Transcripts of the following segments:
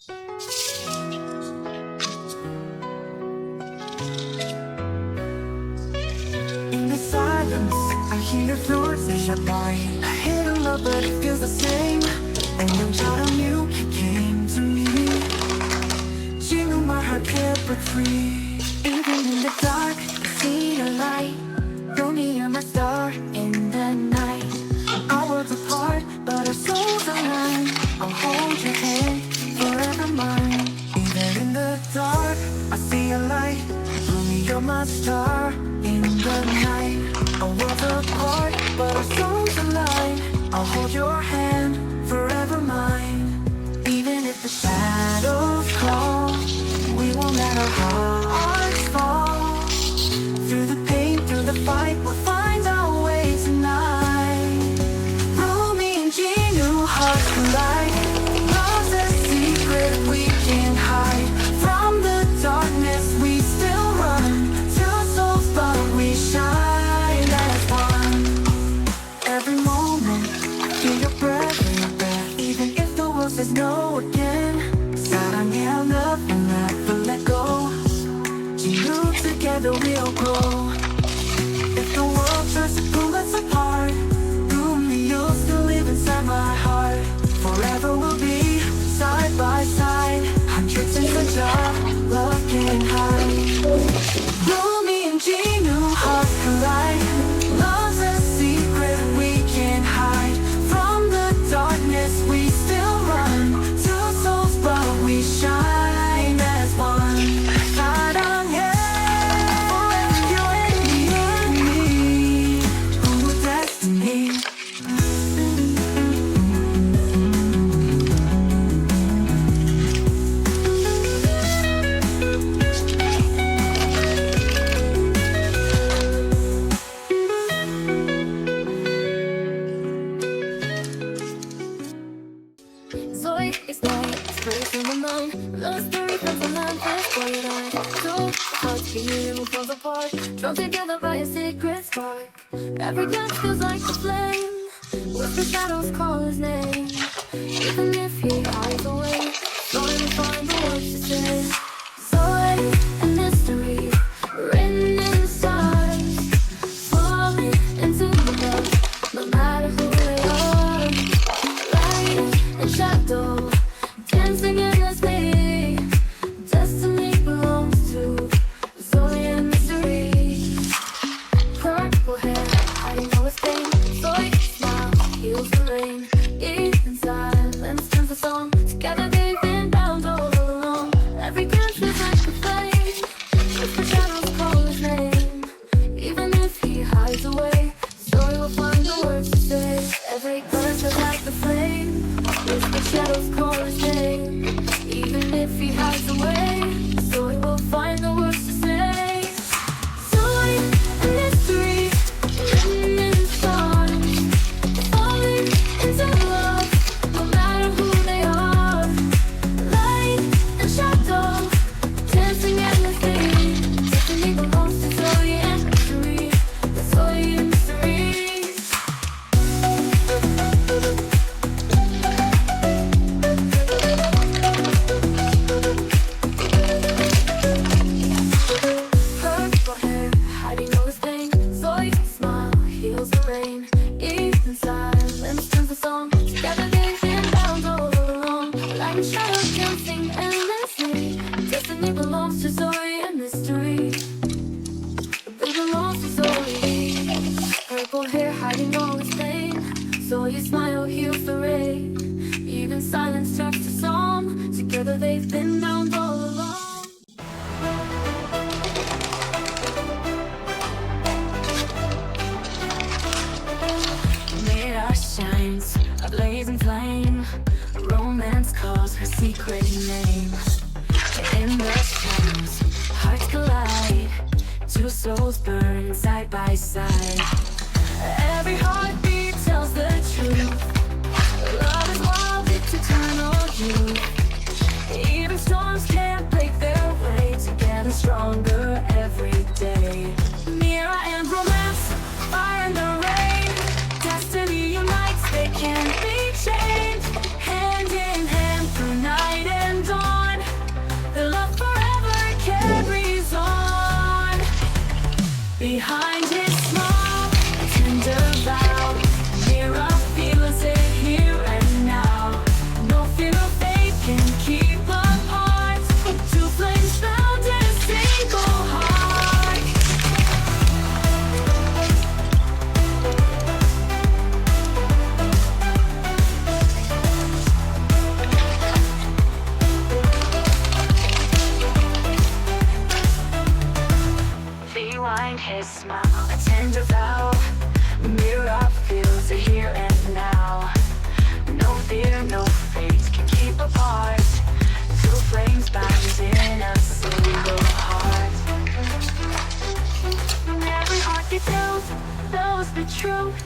In the silence, I hear thoughts that shut by. I hate a love, but it feels the same. 안녕처럼 you came to me. 지금 my heart can't break free. Even in the dark, I see the light. Rumi, you're my star in the night. Our worlds apart, but our souls align. I'll hold your hand, forever mine. Even in the dark, I see a light. Rumi, you're my star in the night. Our worlds apart, but our souls align. I'll hold your hand, forever mine. Even if the shadows crawl, we won't let our hearts fall. Through the pain, through the fight, we'll find our way tonight. Rumi Jinu, hearts collide. Love's a secret we can't hide. From the darkness we still run. Two souls but we shine as one. Every moment, I feel your breath, even if the world says no again. 사랑해, love and never let go. Jinu, together we'll grow. If the world tries to pull us apart, Rumi, you'll still live inside my heart. Forever we'll be side by side. Hundreds in the jar, love can't hide. Rumi and Jinu, hearts collide. Love's a secret we can't hide. From the darkness we still run. Two souls but we shine as one. 사랑해, forever you and me. Who would destiny? Soy explain, expression of mine. Love story comes alive, that's why I so hard to hear who falls apart. Drawn together by a secret spark. Every glance feels like a flame. With the shadows call his name. Even if he hides away, trying to find the words to say. Soy a mystery, written in the stars. Falling into the love, no matter who they are. Light and shadow, dancing endlessly. Destiny belongs to Zoe and mystery. Purple hair, hiding all his pain. Zoe smile, heals the rain. Even silence turns the song. Together they've been bound all along. Every glance feels like a flame. If the shadows call his name, even if he hides away, Zoe will find the words to say. Every glance feels like the flame. If the shadows call his name, even if he hides away, Zoe will find the words to say. Zoe, a mystery, written in the stars. Falling into love, no matter who they are. Light and shadow, dancing endlessly. Destiny belongs to Zoe and mystery. Zoe and mystery. Purple hair, hiding all his pain. Zoe smile, heals the rain. Even silence turns the song. Together they've been bound all along. Light and shadow dancing endlessly. Destiny belongs to Zoe and mystery. It belongs to Zoe. Purple hair, hiding all his pain. Zoe smile, heals the rain. Even silence turns to song. Together they've been bound all along. Mirror shines, a blazing flame. Romance calls her secret name. In the shadows, hearts collide. Two souls burn side by side. Every heartbeat tells the truth. Love is wild, it's eternal youth. Even storms can't break their way. Together stronger every day. Mirror and romance, fire and the rain. Destiny unites, they can't be changed. Hand in hand through night and dawn. smile, a tender vow. Mirror feels it here and now. No fear, no fate can keep apart. Two flames bound in a single heart. Every heartbeat knows the truth.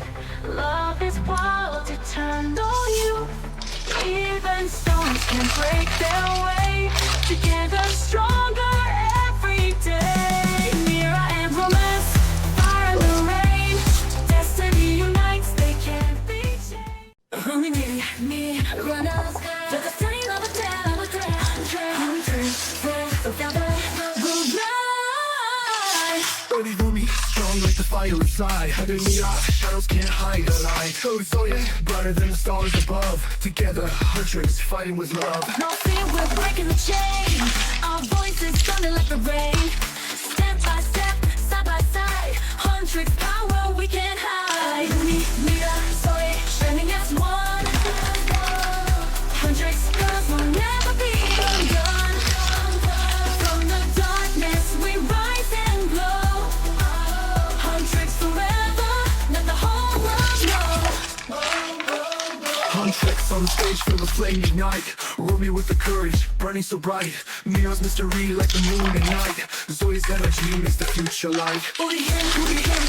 Love is wild, eternal youth. Even storms can break their way. Together stronger every day. Mira and romance, fire and the rain. Destiny unites, they can't be changed. Only me, runners. They're the sign of a dead, of a dream. Together, we'll rise. Early Rumi, strong like the fire inside. Under Mira, shadows can't hide the light. Oh, Zoya, brighter than the stars above. Together, hundreds fighting with love. No fear, we're breaking the chain. Our voices thunder like the rain. Step by step, side by side. Hundreds power we can't hide. Mira, soy, shining as one. Hundreds girls will never be undone. From the darkness we rise and glow. Hundreds forever, let the whole world know. Huntress on the stage, feel the flame ignite. Rumi with the courage, burning so bright. Mira's mystery like the moon at night. Zoe's energy is the future light. Only him,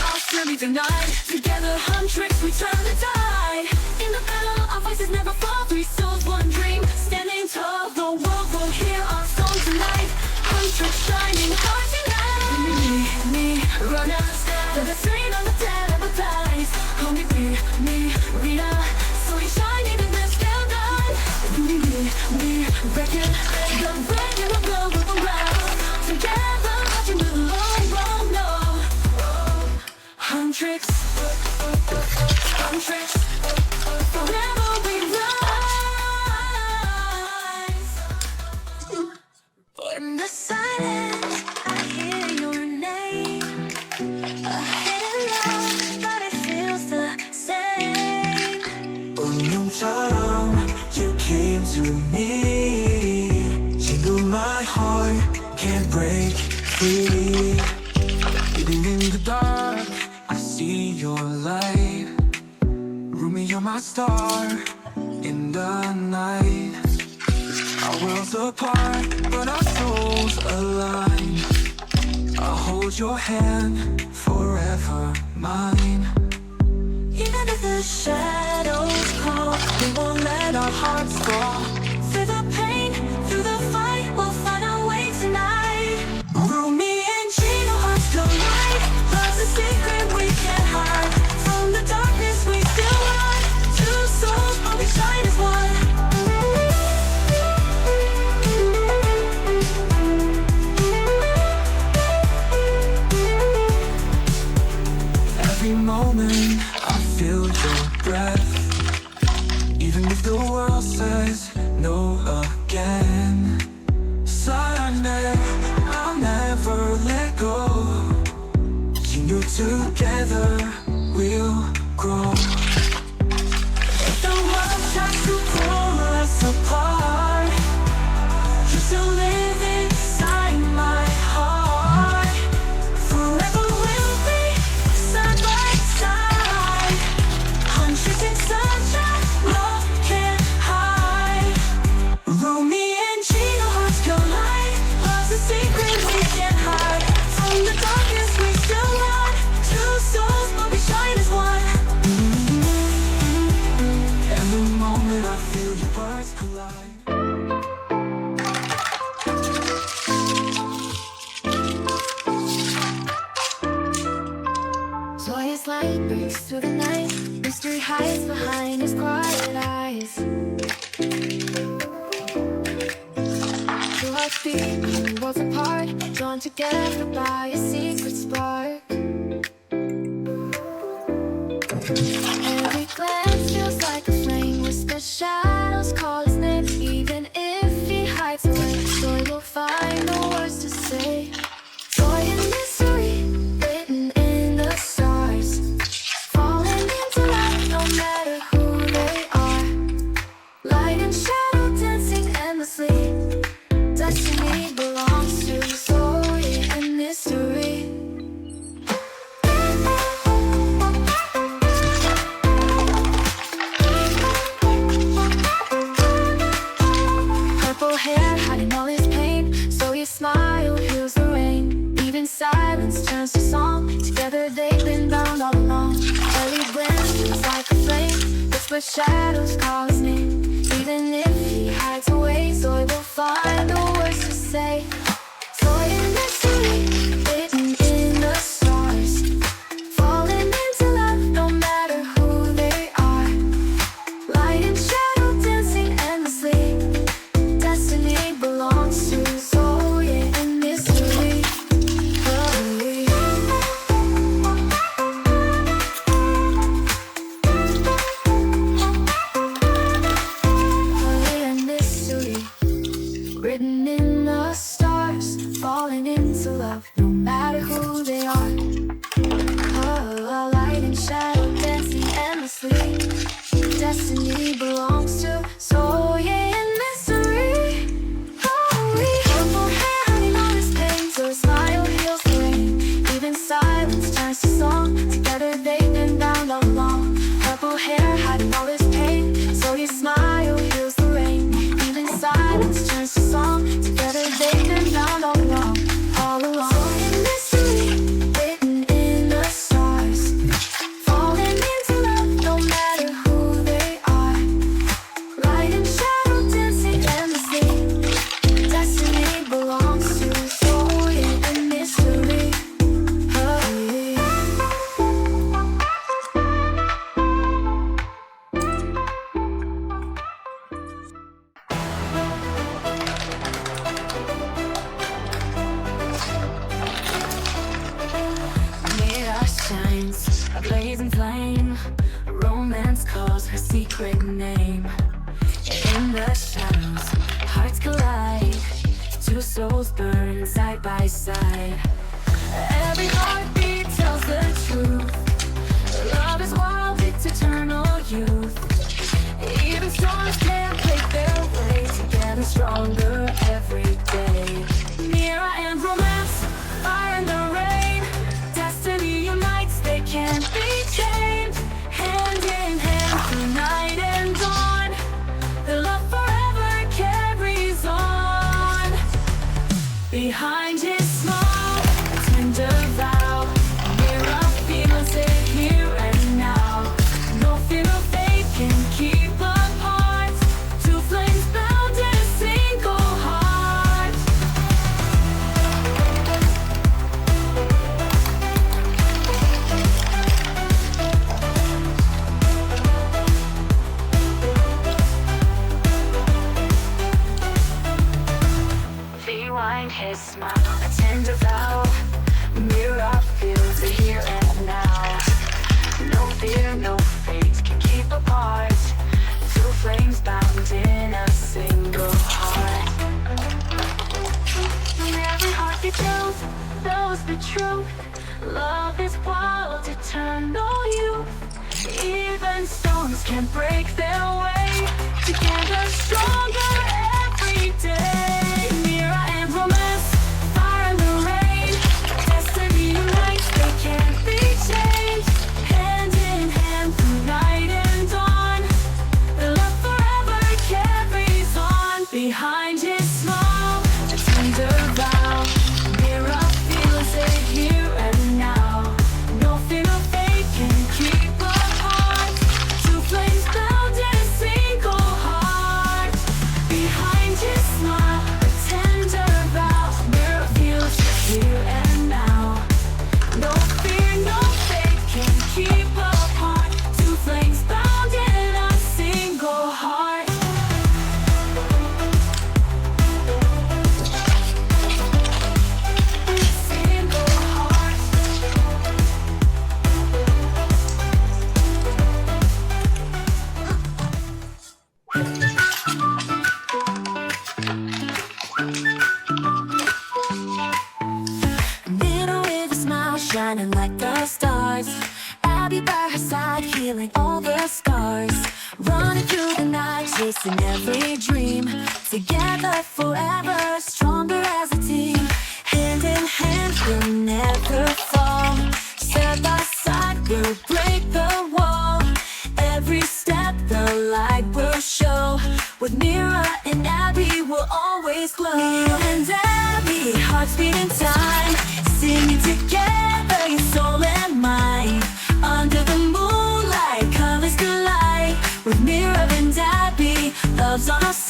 I'll still be denied. Together, hundreds, we turn the tide. In the battle, our voices never fall. Three souls, one dream, standing tall. The world will hear our song tonight. Hundreds shining hard tonight. Me, runners. They're the strain on the dead of the ties. Only me, Rita. So we shine even this still done. Me, reckon. The regular world will around. Together, watching the long road, no. Hundreds, forever we rise. In the silence, I hear your name. A hidden love, but it feels the same. 운명처럼 you came to me. Jingle my heart, can't break free. Hidden in the dark, I see your light. Rumi, you're my star in the night. Our worlds apart, but our souls align. I'll hold your hand, forever mine. Even if the shadows call, we won't let our hearts fall. Through the pain, through the fight, we'll find our way tonight. Rumi and Jinu, hearts collide. Love's a secret we can't hide. From the darkness we still run. Two souls, but we shine as one. Every moment I feel your breath. Even if the world says no again. Silent, I'll never let go. You knew together we'll grow. If the world tries to pull us apart, you still live inside my heart. Forever we'll be side by side. Hundreds in sunshine, love can't hide. Rumi and Jinu, hearts collide. Love's a secret we can't hide. From the darkness we still run. Two souls, but we shine as one. Every moment I feel your words collide. Joyous light breaks through the night. Mystery hides behind his quiet eyes. Two hearts beat, worlds apart, drawn together by a secret spark. Every glance feels like a flame. Whisper shadows call his name. Even if he hides away, joy will find no words to say. Joy and mystery, written in the stars. Falling into light, no matter who they are. Light and shadow dancing endlessly. Destiny belongs to story and mystery. turns to song. Together they've been bound all along. Early blends like a flame, that's what shadows call his name. Even if he hides away, Zoe will find the words to say. Zoe in mystery, written in the stars, falling into love no matter who they are. Light and shadow dancing endlessly. Destiny belongs to Zoe and mystery. Written in the stars, falling into love, no matter who they are. Light and shadow dancing endlessly. Destiny belongs to Zoe and mystery. Purple hair hiding all his pain, so his smile heals the rain. Even silence turns to song. Together they've been bound all along. Purple hair hiding all his pain, so his smile heals the rain. Even silence turns to song. Together they've been bound all along, all along. Zoe and mystery, written in the stars, falling into love no matter who they are. Light and shadow dancing endlessly. Destiny belongs to Zoe and mystery. Mirror shines, a blazing flame. Romance calls her secret name. In the shadows, hearts collide. Two souls burn side by side. Every heartbeat tells the truth. Love is wild, it's eternal youth. Even storms can't break their way. Together stronger every day. Mirror and romance, fire and the rain. Destiny unites, they can't be chained. Hand in hand through night and dawn. The love forever carries on. Behind his smile, a tender vow. Mirror feels it here and now. No fear of fate can keep apart. Two flames bound in a single heart. Rewind his smile, a tender vow. Mirror feels it here and now. No fear, no fate can keep apart. Two flames bound in a single heart. Every heartbeat knows the truth. Love is wild, eternal youth. Even storms can break their way. Together stronger every day. Mirror and romance, fire and the rain. Destiny unites, they can't be changed. Hand in hand through night and dawn. The love forever carries on. Behind his smile, a tender vow. Mirror feels it here and now. No fear of fate can keep apart. Two flames bound in a single heart. Behind his smile, a tender vow. Mirror feels it here and now. No fear, no fate can keep apart. Two flames bound in a single heart. Single heart. Mirror with a smile shining like the stars. Abby by her side, healing all the scars. Running through the night, chasing every dream. Together forever, stronger as a team. Hand in hand, we'll never fall. Side by side, we'll break the wall. Every step, the light will show. With Mira and Abby, we'll always glow. And Abby, hearts beat in time. singing together, your soul and mine. Under the moonlight, colors collide. With Mirror and Abby, love's on our side.